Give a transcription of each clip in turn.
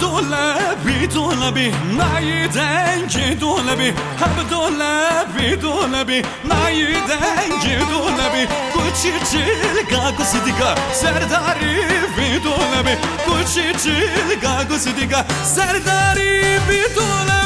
دولبی دولبی نایدن که دولبی هم دولبی دولبی نایدن که دولبی کوچی چلگا گسیدگا سرداری بی دولبی کوچی چلگا گسیدگا سرداری بی دولبی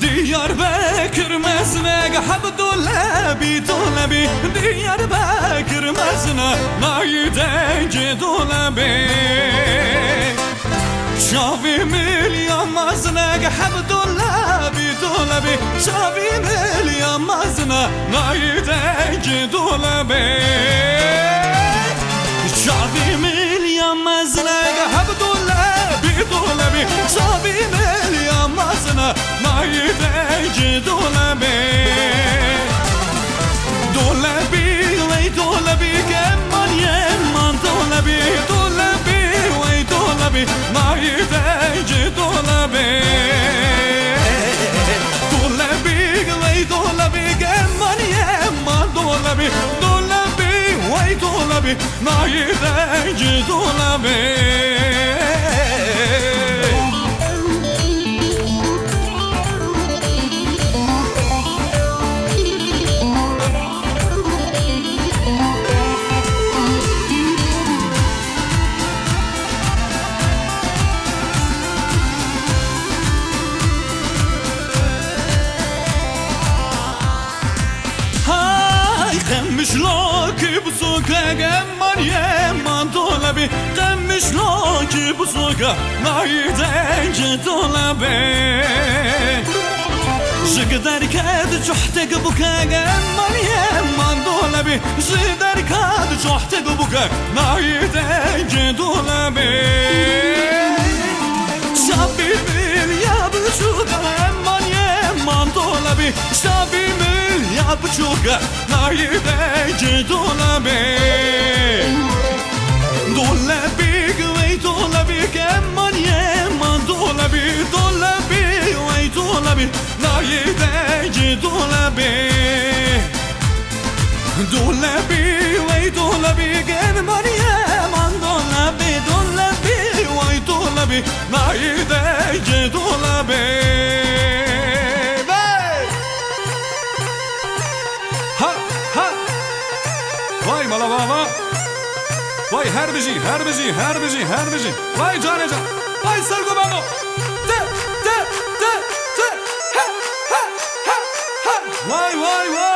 Diyarbakır mezne hab dolabi dolabi Diyarbakır mezne nayidenge dolabi Şavi milyon mazne hab dolabi dolabi Şavi milyon mazne nayidenge dolabi Şavi milyon mazne hab dolabi dolabi Şavi milyon mazne نایدنگ دولبی دولبی وی دولبی که من یه من دولبی دولبی وی دولبی نایدنگ دولبی دولبی وی دولبی که من یه من دولبی دولبی وی دولبی نایدنگ دولبی قمش لاکی بسوکه من یه من دولبی قمش لاکی بسوکه نایدنگ دولبی جگدر کد جحتک بکه من یه من دولبی جگدر کد جحتک بکه نایدنگ دولبی شبی بیل یا بچوکه من یه من دولبی شبی بیل یا بچوکه نایدنگ دولبی دولبی وی دولبی که من یه من دولبی دولبی وی دولبی نایدنگ دولبی دولبی وی دولبی که من یه من دولبی دولبی وی دولبی نایدنگ دولبی Vay malababa Vay herbici herbici herbici herbici Vay canecan Vay sargobano Te te te te He he he he Vay vay vay